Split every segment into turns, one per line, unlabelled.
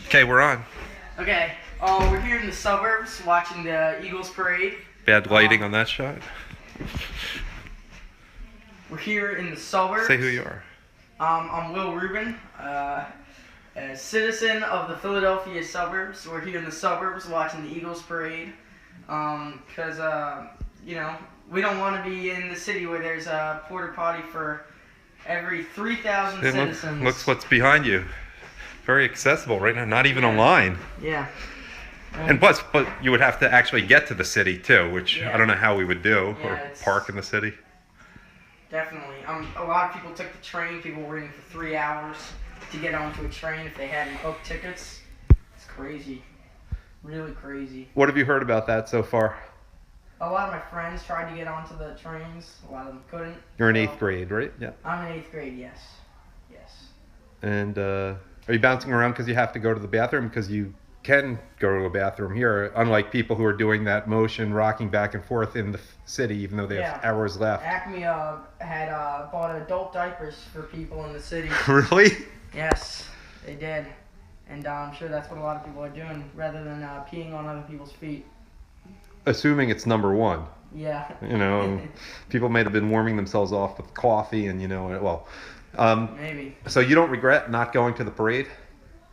Okay, we're on.
Okay, we're here in the suburbs watching the Eagles parade.
Bad lighting on that shot.
We're here in the suburbs.
Say who you are.
I'm Will Rubin, a citizen of the Philadelphia suburbs. We're here in the suburbs watching the Eagles parade because, you know, we don't want to be in the city where there's a porta potty for every 3,000 citizens.
Looks what's behind you. Very accessible right now, not even a line.
Yeah.
And plus, but you would have to actually get to the city too, which
Yeah.
I don't know how we would do,
Yeah,
or park in the city.
Definitely. A lot of people took the train. People were waiting for 3 hours to get onto a train if they hadn't booked tickets. It's crazy. Really crazy.
What have you heard about that so far?
A lot of my friends tried to get onto the trains. A lot of them couldn't.
You're in 8th grade, right? Yeah.
I'm in 8th grade, yes. Yes.
And are you bouncing around because you have to go to the bathroom? Because you can go to a bathroom here, unlike people who are doing that motion, rocking back and forth in the city, even though they have hours left.
Acme had bought adult diapers for people in the city.
Really?
Yes, they did. And I'm sure that's what a lot of people are doing, rather than peeing on other people's feet.
Assuming it's number one.
Yeah.
You know, people may have been warming themselves off with coffee and, you know, well.
Maybe.
So you don't regret not going to the parade?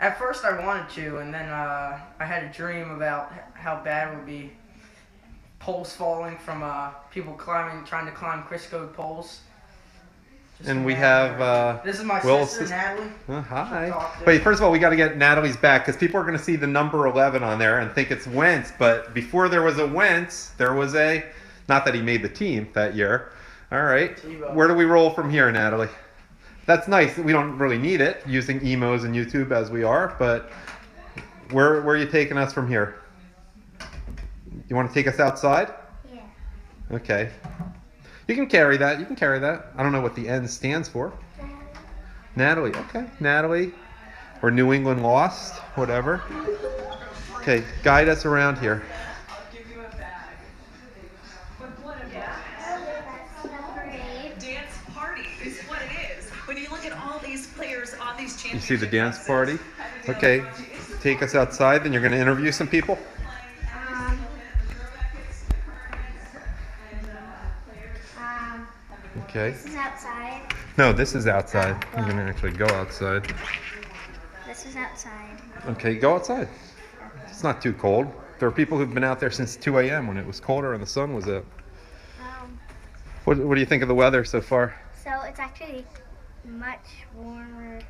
At first I wanted to, and then I had a dream about how bad it would be. Poles falling from people trying to climb Crisco poles.
And we have
this is my
Will's
sister, Natalie.
Hi. Wait, first of all, we got to get Natalie's back because people are going to see the number 11 on there and think it's Wentz. But before there was a Wentz, there was a, not that he made the team that year. All right.
Tebow.
Where do we roll from here, Natalie? That's nice. We don't really need it using emos and YouTube as we are, but where are you taking us from here? You want to take us outside?
Yeah.
Okay. You can carry that. You can carry that. I don't know what the N stands for. Natalie. Okay. Natalie. Or New England Lost. Whatever. Okay. Guide us around here.
Dance party is what it is. When you look at all these players on these championship
You see the dance party? Okay. Take us outside. Then you're going to interview some people. Okay.
This is outside.
No, this is outside. You're going to actually go outside.
This is outside.
Okay, go outside. It's not too cold. There are people who've been out there since 2 a.m. when it was colder and the sun was out. What do you think of the weather so far?
So it's actually much warmer.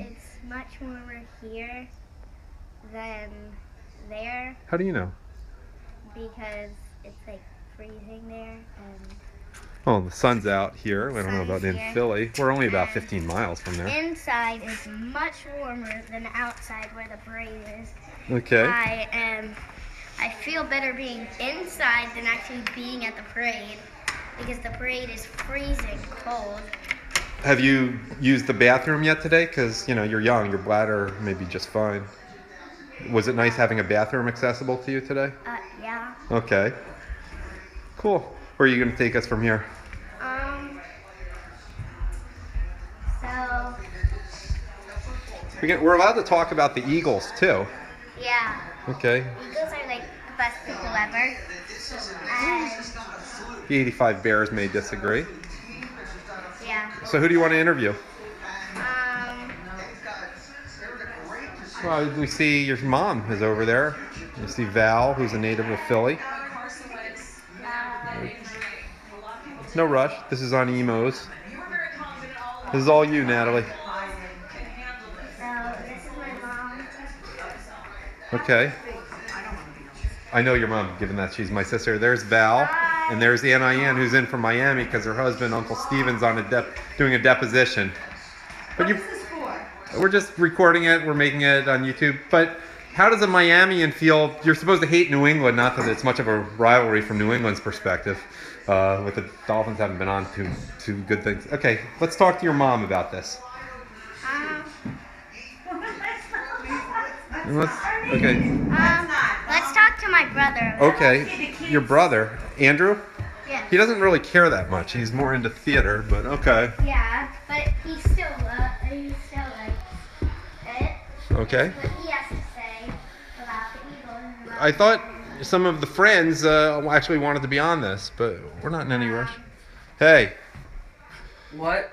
It's much warmer here than there
How do you know?
because it's like freezing there. And
Oh, the sun's out here. I don't know about
Sun's
in
here.
Philly. We're only about 15 miles from there.
inside is much warmer than outside where the parade is.
Okay.
I feel better being inside than actually being at the parade because the parade is freezing cold.
Have you used the bathroom yet today? Because, you know, you're young. Your bladder may be just fine. Was it nice having a bathroom accessible to you today?
Yeah.
Okay. Cool. Where are you going to take us from here?
So,
We're allowed to talk about the Eagles, too.
yeah.
Okay.
Eagles are like the best people ever. And,
The 85 Bears may disagree.
yeah.
So who do you want to interview? Well, we see your mom is over there. You see Val, who's a native of Philly. No rush. This is on emos. This is all you, Natalie.
So, this is my mom.
Okay. I know your mom, given that she's my sister. There's Val, and there's Ann, who's in from Miami because her husband, Uncle Steven's, on doing a deposition. But we're just recording it. We're making it on YouTube. But how does a Miamian feel? You're supposed to hate New England, not that it's much of a rivalry from New England's perspective. With the Dolphins haven't been on two good things. Okay, let's talk to your mom about this. Okay.
Let's talk to my brother.
Okay, your brother, Andrew?
Yeah.
He doesn't really care that much. He's more into theater, but okay.
Yeah, but he still likes it.
Okay.
What he has to say about the Eagles. And about
I thought some of the friends actually wanted to be on this, but we're not in any rush. Hey,
What?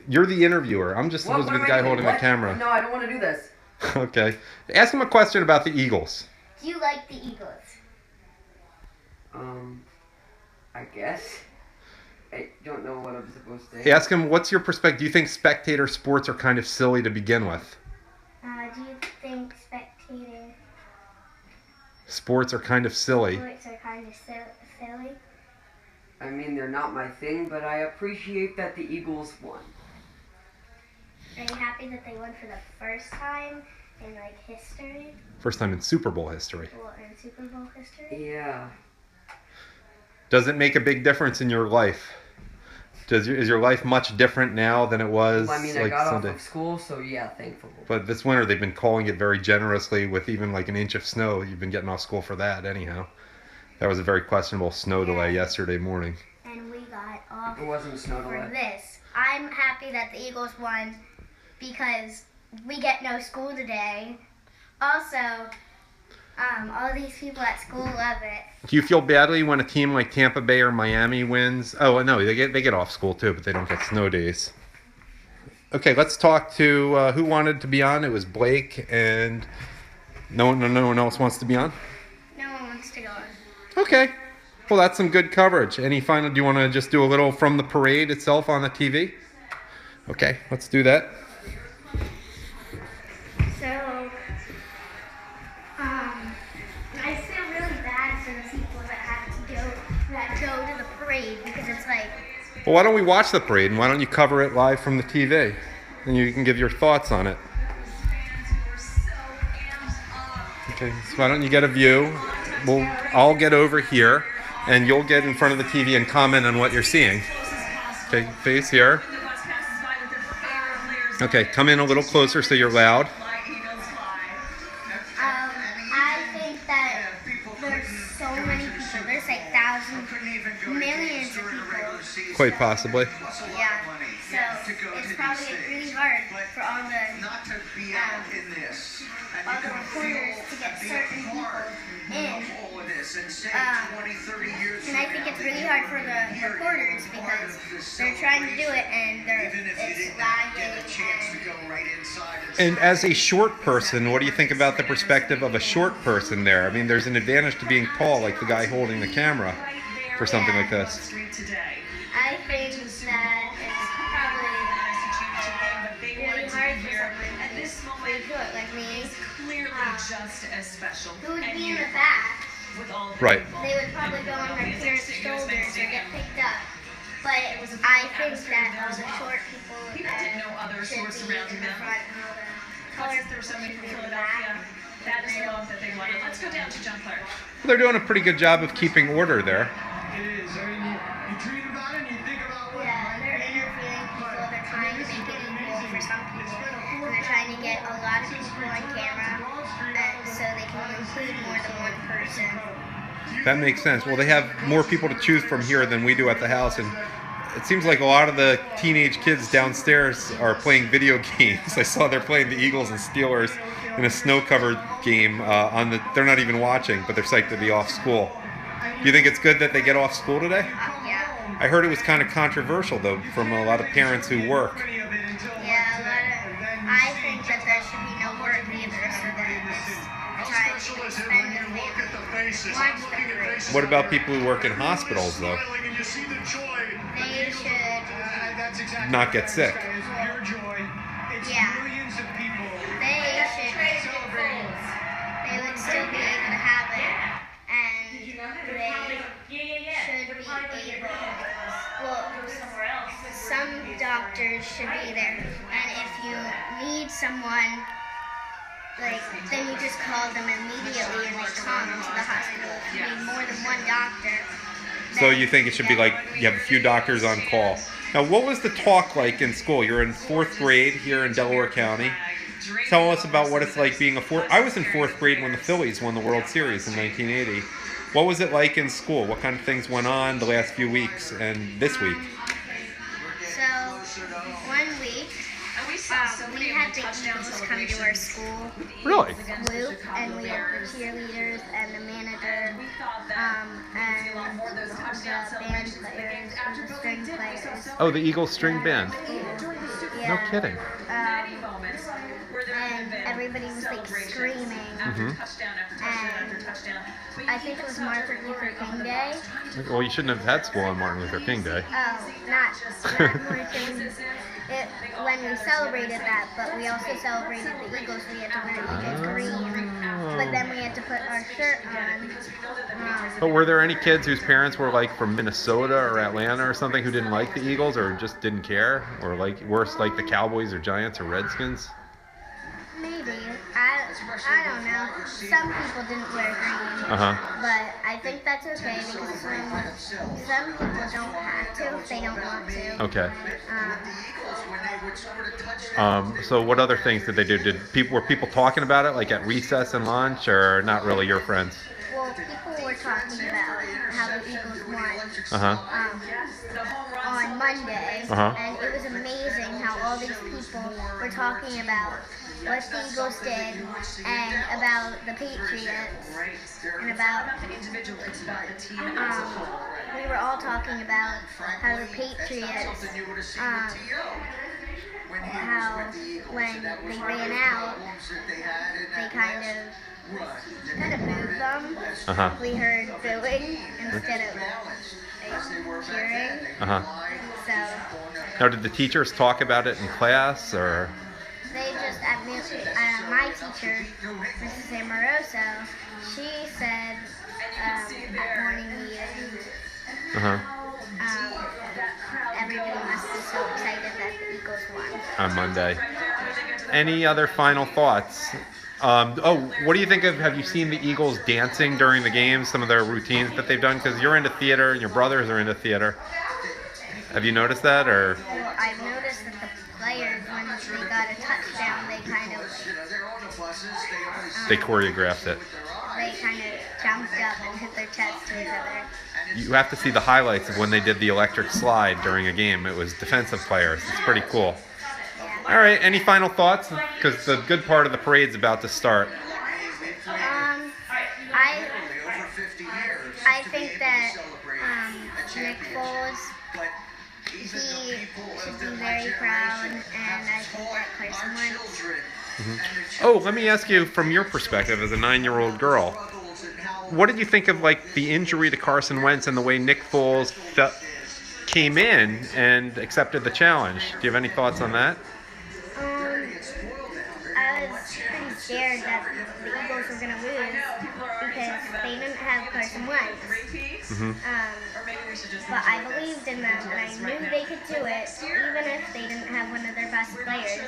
you're the interviewer. I'm just supposed to be the guy holding the camera.
No, I don't want to do this.
Okay. Ask him a question about the Eagles.
Do you like the Eagles?
I guess. I don't know what I'm supposed to say.
Ask him, what's your perspective? Do you think spectator sports are kind of silly to begin with?
Do you think spectator
Sports are kind of silly.
sports are kind of silly?
I mean, they're not my thing, but I appreciate that the Eagles won.
Are you happy that they won for the first time in like history?
First time in Super Bowl history.
Well, in Super Bowl history?
Yeah.
Does it make a big difference in your life? Is your life much different now than it was
Well, I mean, I
like
got
Sunday?
off of school, so yeah, thankful.
But this winter they've been calling it very generously with even like an inch of snow. You've been getting off school for that anyhow. That was a very questionable snow delay yesterday morning.
And we got off
It wasn't a snow
for
delay.
this. I'm happy that the Eagles won because we get no school today. Also, all these people at school love it.
Do you feel badly when a team like Tampa Bay or Miami wins? Oh no, they get off school too, but they don't get snow days. Okay, let's talk to who wanted to be on. It was Blake, and no one else wants to be on.
No one wants to go on.
Okay, well that's some good coverage. Any final? Do you want to just do a little from the parade itself on the TV? Okay, let's do that.
So, I feel really bad for the people that go to the parade because it's like,
Well, why don't we watch the parade, and why don't you cover it live from the TV? And you can give your thoughts on it. Okay, so why don't you get a view? I'll get over here, and you'll get in front of the TV and comment on what you're seeing. Okay, face here. Okay, come in a little closer so you're loud.
I think that there's so many people. There's like thousands, millions of people.
Quite possibly.
Yeah. So it's probably really hard for all the reporters to get certain people in. And I think it's really hard for the reporters because they're trying to do it and it's lagging.
And as a short person, what do you think about the perspective of a short person there? I mean, there's an advantage to being tall, like the guy holding the camera, for something like this.
I think that it's probably really hard for someone really good like me. Who would be in the back?
Right.
They would probably go on their parents' shoulders or get picked up. But I think that all the short people should be in the front and all the colored people should be in the back.
That is the love that they wanted. Let's go down to John Clark.
Well, they're doing a pretty good job of keeping order there.
It is. I mean, you dream about it and you think about what
Yeah, they're interviewing people. They're trying to make it equal for some people. And they're trying to get a lot of people on camera so they can include more than one person.
That makes sense. Well, they have more people to choose from here than we do at the house, and it seems like a lot of the teenage kids downstairs are playing video games. I saw they're playing the Eagles and Steelers in a snow-covered game. They're not even watching, but they're psyched to be off school. Do you think it's good that they get off school today?
Yeah.
I heard it was kind of controversial, though, from a lot of parents who work.
Yeah, I think that there should be no work either, so that it's time to spend their family, watch the parade.
What about people who work in hospitals, though?
They should,
Not get sick.
yeah, they would still be able to have it, and they should be able, well, some doctors should be there, and if you need someone, like, then you just call them immediately and they come to the hospital. If you need more than one doctor.
So you think it should be like you have a few doctors on call. Now, what was the talk like in school? You're in 4th grade here in Delaware County. Tell us about what it's like being I was in 4th grade when the Phillies won the World Series in 1980. What was it like in school? What kind of things went on the last few weeks and this week?
So, 1 week, We had the Eagles come to our school.
Really?
Loop, and we had the cheerleaders and the manager, and the band players and the string players.
Oh, the Eagles string band.
Yeah.
No kidding.
And everybody was like screaming.
Mhm.
And I think it was Martin Luther King Day.
Well, you shouldn't have had school on Martin Luther King Day.
Oh, not Martin. When we celebrated that, but we also celebrated the Eagles. We had to wear Eagle green, but then we had to put our shirt on.
But were there any kids whose parents were like from Minnesota or Atlanta or something who didn't like the Eagles or just didn't care? Or like worse, like the Cowboys or Giants or Redskins?
Maybe. I don't know. Some people didn't wear green. But I think that's okay because some people don't have to if they don't want to.
Okay. So what other things did they do? Were people talking about it like at recess and lunch, or not really your friends?
Well, people were talking about how the Eagles won on Monday, and it was amazing how all these people were talking about what the Eagles did and about the Patriots and about we were all talking about how the Patriots how when they ran out they kind of booed them. We heard booing instead of cheering. So
Now, did the teachers talk about it in class, or?
they just, my teacher, Mrs. Amoroso, she said at morning meeting, everybody must be so excited that the Eagles won.
On Monday. Any other final thoughts? What do you think of, have you seen the Eagles dancing during the games, some of their routines that they've done? Because you're into theater and your brothers are into theater. Have you noticed that, or?
Well, I've noticed that the players, when they got a touchdown, they kind of
They choreographed it.
they kind of jumped up and hit their chest to each other.
You have to see the highlights of when they did the electric slide during a game. It was defensive players. It's pretty cool. All right, any final thoughts? Because the good part of the parade's about to start.
I think that Nick Foles, he should be very proud, and I think that Carson Wentz.
Oh, let me ask you, from your perspective as a 9-year-old girl, what did you think of like the injury to Carson Wentz and the way Nick Foles came in and accepted the challenge? Do you have any thoughts on that?
I was pretty scared that the Eagles were going to lose because they didn't have Carson Wentz. But I believed in them, and I knew they could do it, even if they didn't have one of their best players.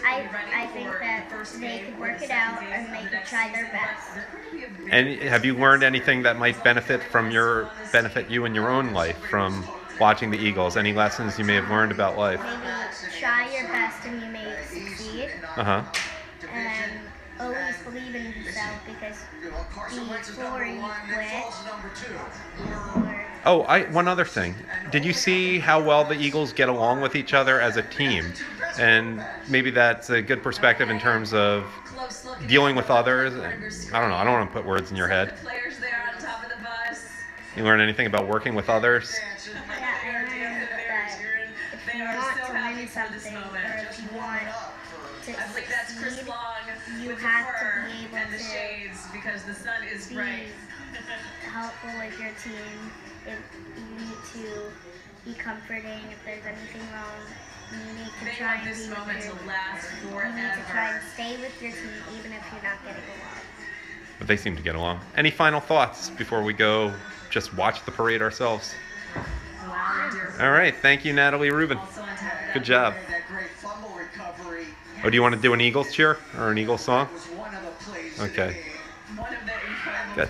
I think that they could work it out, and they could try their best.
And have you learned anything that might benefit you in your own life from watching the Eagles? Any lessons you may have learned about life?
Maybe try your best, and you may succeed. And always believe in yourself, because before you quit,
Oh, one other thing. Did you see how well the Eagles get along with each other as a team? And maybe that's a good perspective in terms of dealing with others. I don't know. I don't want to put words in your head. You learn anything about working with others?
Yeah, I learned that if you want to win something, or if you want to succeed, you have to be able to be helpful with your team. If you need to be comforting if there's anything wrong, you need to try and be with your team. You need to try and stay with your team even if you're not getting along.
But they seem to get along. Any final thoughts before we go just watch the parade ourselves? All right. Thank you, Natalie Rubin. Good job. Oh, do you want to do an Eagles cheer or an Eagles song? Okay. Good.